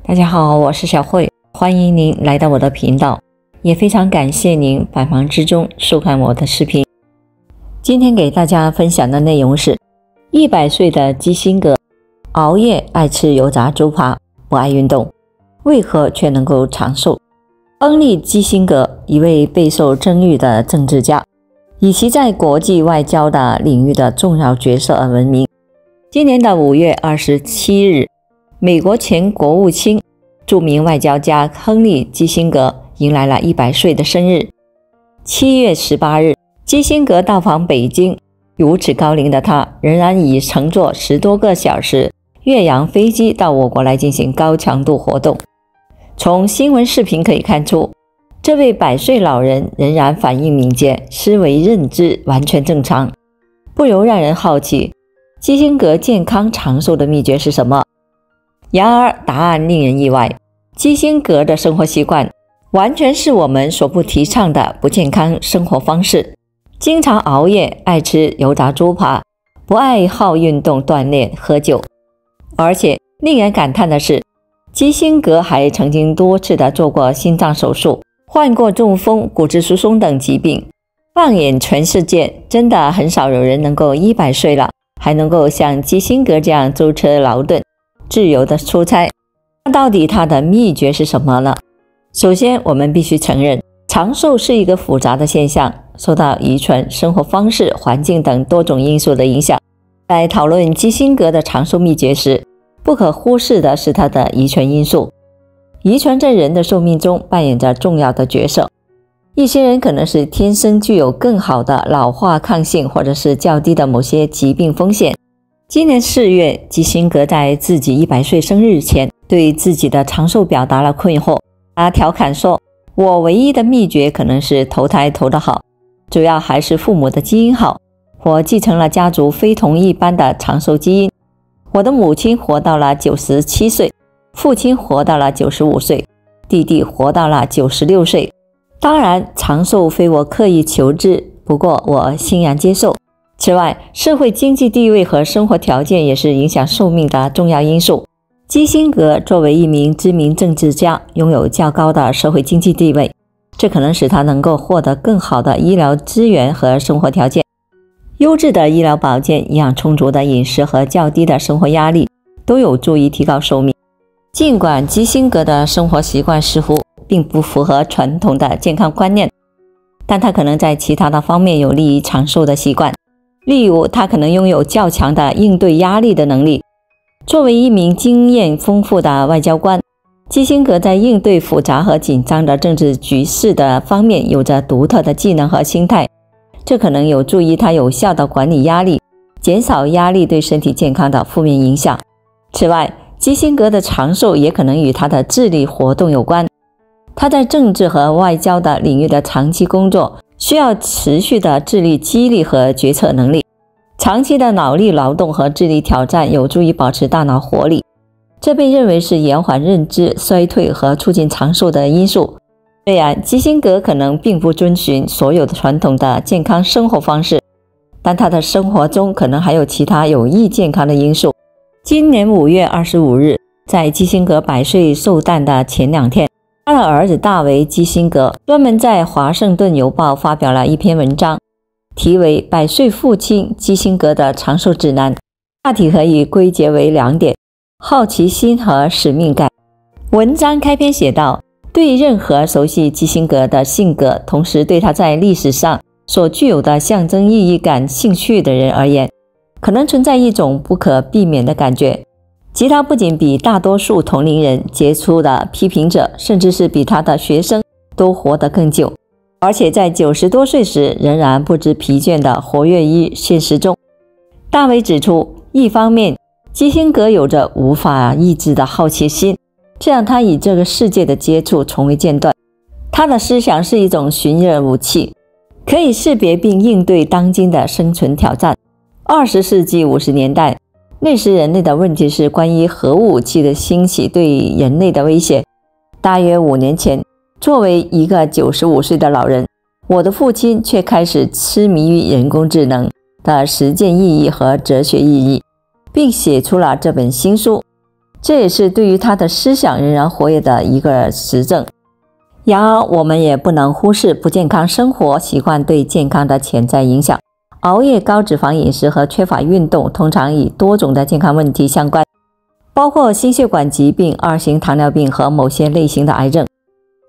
大家好，我是小慧，欢迎您来到我的频道，也非常感谢您百忙之中收看我的视频。今天给大家分享的内容是100岁的基辛格，熬夜爱吃油炸猪扒，不爱运动，为何却能够长寿？亨利·基辛格，一位备受争议的政治家，以其在国际外交的领域的重要角色而闻名。今年的5月27日，美国前国务卿、著名外交家亨利·基辛格迎来了100岁的生日。7月18日，基辛格到访北京，如此高龄的他，仍然以乘坐10多个小时越洋飞机到我国来进行高强度活动。从新闻视频可以看出，这位100岁老人仍然反应敏捷，思维认知完全正常，不由让人好奇，基辛格健康长寿的秘诀是什么？然而答案令人意外，基辛格的生活习惯完全是我们所不提倡的不健康生活方式，经常熬夜，爱吃油炸猪扒，不爱好运动锻炼，喝酒。而且令人感叹的是，基辛格还曾经多次的做过心脏手术，患过中风、骨质疏松等疾病。放眼全世界，真的很少有人能够100岁了还能够像基辛格这样舟车劳顿，自由的出差。那到底他的秘诀是什么呢？首先，我们必须承认，长寿是一个复杂的现象，受到遗传、生活方式、环境等多种因素的影响。在讨论基辛格的长寿秘诀时，不可忽视的是他的遗传因素。遗传在人的寿命中扮演着重要的角色。一些人可能是天生具有更好的老化抗性，或者是较低的某些疾病风险。今年4月，基辛格在自己100岁生日前对自己的长寿表达了困惑。他调侃说，我唯一的秘诀可能是投胎投得好，主要还是父母的基因好，我继承了家族非同一般的长寿基因。我的母亲活到了97岁，父亲活到了95岁，弟弟活到了96岁。当然，长寿非我刻意求之，不过我欣然接受。此外，社会经济地位和生活条件也是影响寿命的重要因素。基辛格作为一名知名政治家，拥有较高的社会经济地位，这可能使他能够获得更好的医疗资源和生活条件。优质的医疗保健、营养充足的饮食和较低的生活压力都有助于提高寿命。尽管基辛格的生活习惯似乎并不符合传统的健康观念，但他可能在其他的方面有利于长寿的习惯。例如，他可能拥有较强的应对压力的能力。作为一名经验丰富的外交官，基辛格在应对复杂和紧张的政治局势的方面有着独特的技能和心态，这可能有助于他有效地管理压力，减少压力对身体健康的负面影响。此外，基辛格的长寿也可能与他的智力活动有关。他在政治和外交的领域的长期工作需要持续的智力激励和决策能力。长期的脑力劳动和智力挑战有助于保持大脑活力，这被认为是延缓认知衰退和促进长寿的因素。虽然基辛格可能并不遵循所有的传统的健康生活方式，但他的生活中可能还有其他有益健康的因素。今年5月25日，在基辛格100岁寿诞的前2天，他的儿子大卫·基辛格专门在华盛顿邮报发表了一篇文章，题为《100岁父亲基辛格的长寿指南》，大体可以归结为2点：好奇心和使命感。文章开篇写道，对任何熟悉基辛格的性格，同时对他在历史上所具有的象征意义感兴趣的人而言，可能存在一种不可避免的感觉，即他不仅比大多数同龄人、杰出的批评者，甚至是比他的学生都活得更久，而且在90多岁时仍然不知疲倦地活跃于现实中。大卫指出，一方面，基辛格有着无法抑制的好奇心，这让他与这个世界的接触从未间断。他的思想是一种寻热武器，可以识别并应对当今的生存挑战。20世纪50年代，那时人类的问题是关于核武器的兴起对人类的威胁。大约5年前，作为一个95岁的老人，我的父亲却开始痴迷于人工智能的实践意义和哲学意义，并写出了这本新书。这也是对于他的思想仍然活跃的一个实证。然而，我们也不能忽视不健康生活习惯对健康的潜在影响。熬夜、高脂肪饮食和缺乏运动通常与多种的健康问题相关，包括心血管疾病、2型糖尿病和某些类型的癌症。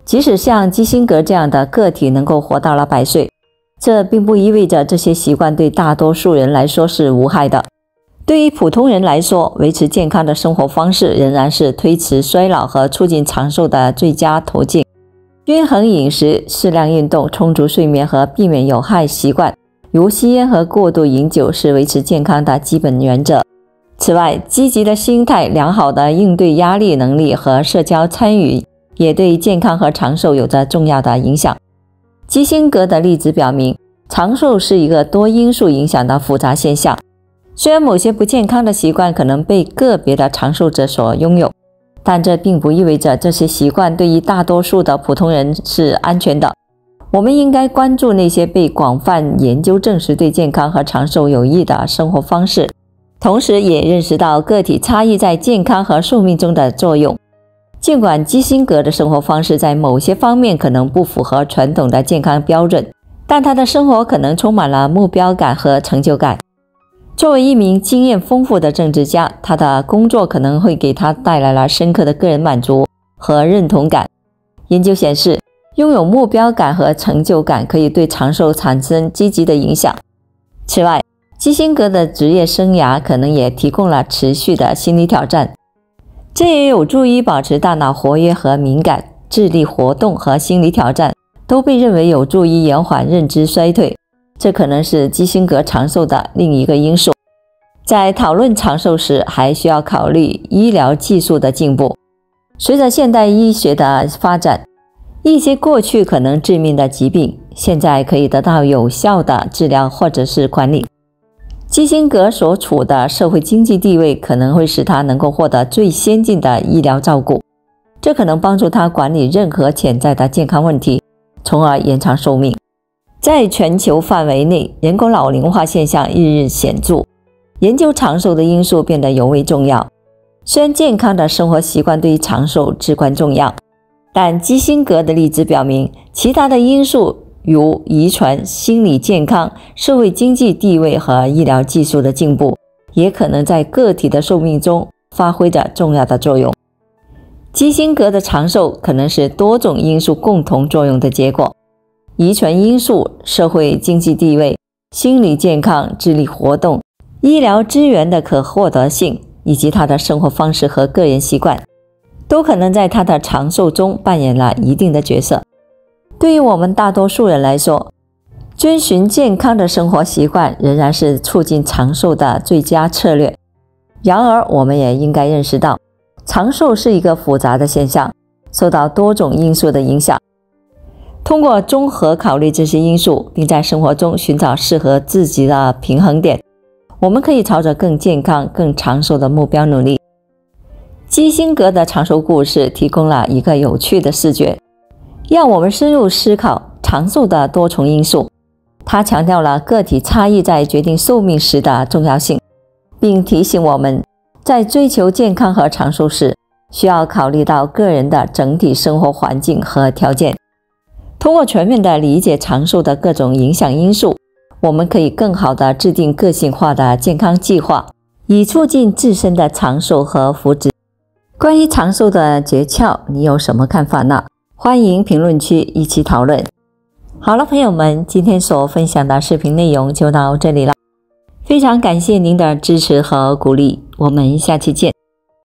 即使像基辛格这样的个体能够活到了100岁，这并不意味着这些习惯对大多数人来说是无害的。对于普通人来说，维持健康的生活方式仍然是推迟衰老和促进长寿的最佳途径。均衡饮食、适量运动、充足睡眠和避免有害习惯，如吸烟和过度饮酒是维持健康的基本原则。此外，积极的心态、良好的应对压力能力和社交参与也对健康和长寿有着重要的影响。基辛格的例子表明，长寿是一个多因素影响的复杂现象。虽然某些不健康的习惯可能被个别的长寿者所拥有，但这并不意味着这些习惯对于大多数的普通人是安全的。我们应该关注那些被广泛研究证实对健康和长寿有益的生活方式，同时也认识到个体差异在健康和寿命中的作用。尽管基辛格的生活方式在某些方面可能不符合传统的健康标准，但他的生活可能充满了目标感和成就感。作为一名经验丰富的政治家，他的工作可能会给他带来了深刻的个人满足和认同感。研究显示，拥有目标感和成就感可以对长寿产生积极的影响。此外，基辛格的职业生涯可能也提供了持续的心理挑战，这也有助于保持大脑活跃和敏感。智力活动和心理挑战都被认为有助于延缓认知衰退，这可能是基辛格长寿的另一个因素。在讨论长寿时，还需要考虑医疗技术的进步。随着现代医学的发展，一些过去可能致命的疾病现在可以得到有效的治疗或者是管理。基辛格所处的社会经济地位可能会使他能够获得最先进的医疗照顾，这可能帮助他管理任何潜在的健康问题，从而延长寿命。在全球范围内，人口老龄化现象日益显著，研究长寿的因素变得尤为重要。虽然健康的生活习惯对于长寿至关重要，但基辛格的例子表明，其他的因素如遗传、心理健康、社会经济地位和医疗技术的进步，也可能在个体的寿命中发挥着重要的作用。基辛格的长寿可能是多种因素共同作用的结果：遗传因素、社会经济地位、心理健康、智力活动、医疗资源的可获得性，以及他的生活方式和个人习惯，都可能在他的长寿中扮演了一定的角色。对于我们大多数人来说，遵循健康的生活习惯仍然是促进长寿的最佳策略。然而，我们也应该认识到，长寿是一个复杂的现象，受到多种因素的影响。通过综合考虑这些因素，并在生活中寻找适合自己的平衡点，我们可以朝着更健康、更长寿的目标努力。基辛格的长寿故事提供了一个有趣的视觉，让我们深入思考长寿的多重因素。他强调了个体差异在决定寿命时的重要性，并提醒我们在追求健康和长寿时，需要考虑到个人的整体生活环境和条件。通过全面地理解长寿的各种影响因素，我们可以更好地制定个性化的健康计划，以促进自身的长寿和福祉。关于长寿的诀窍，你有什么看法呢？欢迎评论区一起讨论。好了，朋友们，今天所分享的视频内容就到这里了，非常感谢您的支持和鼓励，我们下期见。